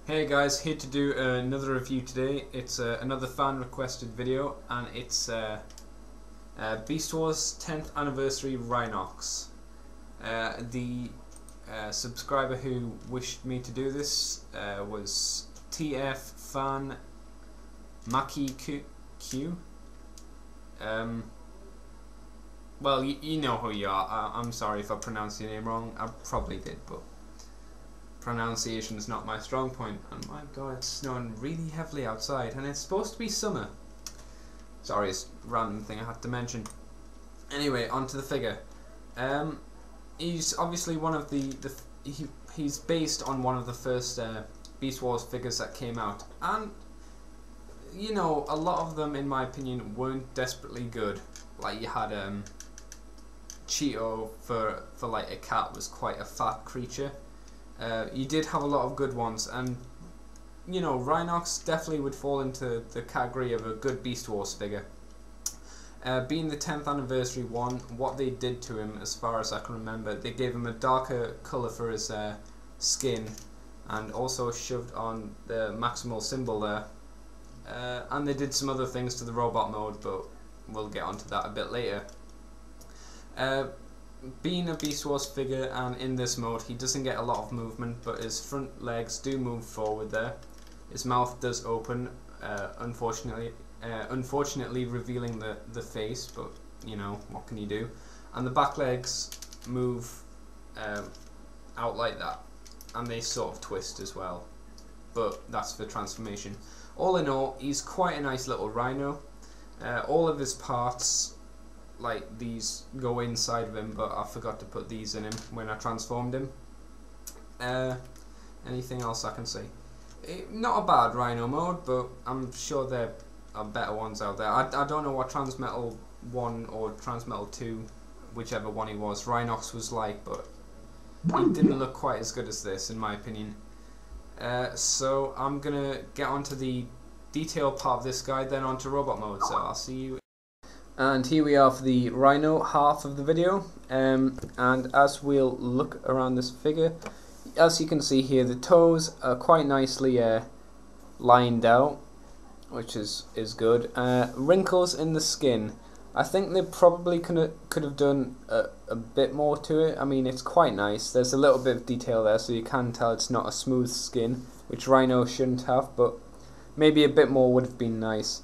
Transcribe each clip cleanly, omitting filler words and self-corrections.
Hey guys, here to do another review today. It's another fan requested video, and it's Beast Wars 10th Anniversary Rhinox. The subscriber who wished me to do this was TF Fan Maki Q. Well, you know who you are. I'm sorry if I pronounced your name wrong. I probably did, but pronunciation is not my strong point. And my god, it's snowing really heavily outside, and it's supposed to be summer. Sorry, it's a random thing I had to mention. Anyway, onto the figure. He's obviously one of he's based on one of the first Beast Wars figures that came out, and you know, a lot of them, in my opinion, weren't desperately good. Like, you had Cheeto for like a cat, was quite a fat creature. You did have a lot of good ones, and you know, Rhinox definitely would fall into the category of a good Beast Wars figure. Being the 10th anniversary one, what they did to him, as far as I can remember, they gave him a darker colour for his skin, and also shoved on the maximal symbol there. And they did some other things to the robot mode, but we'll get onto that a bit later. Being a Beast Wars figure, and in this mode he doesn't get a lot of movement, but his front legs do move forward there. His mouth does open, unfortunately revealing the face, but you know, what can you do? And the back legs move out like that, and they sort of twist as well, but that's for transformation. All in all, he's quite a nice little rhino. All of his parts, like these, go inside of him, but I forgot to put these in him when I transformed him. Anything else I can say? Not a bad rhino mode, but I'm sure there are better ones out there. I don't know what Transmetal 1 or Transmetal 2, whichever one he was, Rhinox was like, but he didn't look quite as good as this, in my opinion. So I'm gonna get onto the detail part of this guy, then onto robot mode, so I'll see you. And here we are for the Rhino half of the video, and as we'll look around this figure, as you can see here, the toes are quite nicely lined out, which is good. Wrinkles in the skin, I think they probably could have done a bit more to it. I mean, it's quite nice. There's a little bit of detail there, so you can tell it's not a smooth skin, which Rhino shouldn't have, but maybe a bit more would have been nice.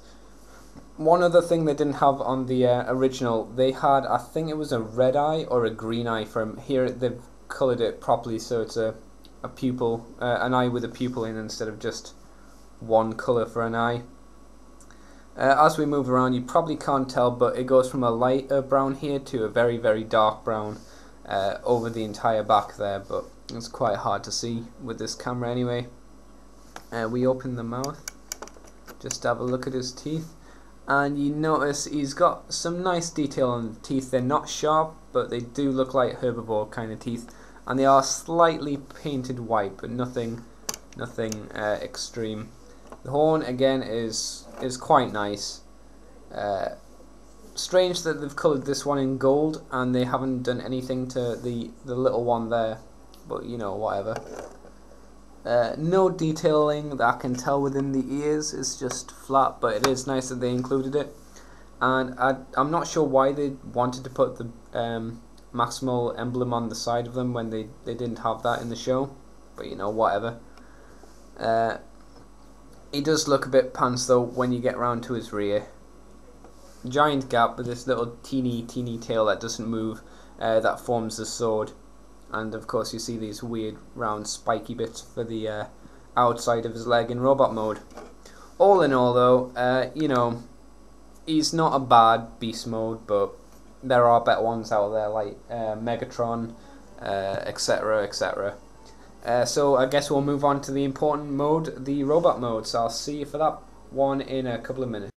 One other thing they didn't have on the original, they had, I think it was a red eye or a green eye for him. Here they've coloured it properly, so it's a pupil, an eye with a pupil in instead of just one colour for an eye. As we move around, you probably can't tell, but it goes from a lighter brown here to a very, very dark brown over the entire back there, but it's quite hard to see with this camera anyway. We open the mouth, just to have a look at his teeth. And you notice he's got some nice detail on the teeth. They're not sharp, but they do look like herbivore kind of teeth, and they are slightly painted white, but nothing extreme. The horn again is quite nice. Strange that they've coloured this one in gold and they haven't done anything to the little one there, but you know, whatever. No detailing that I can tell within the ears, it's just flat, but it is nice that they included it. And I'm not sure why they wanted to put the maximal emblem on the side of them when they didn't have that in the show, but you know, whatever. He does look a bit pants though when you get around to his rear. Giant gap with this little teeny tail that doesn't move, that forms the sword. And of course you see these weird round spiky bits for the outside of his leg in robot mode. All in all though, you know, he's not a bad beast mode, but there are better ones out there, like Megatron, etc, etc. So I guess we'll move on to the important mode, the robot mode, so I'll see you for that one in a couple of minutes.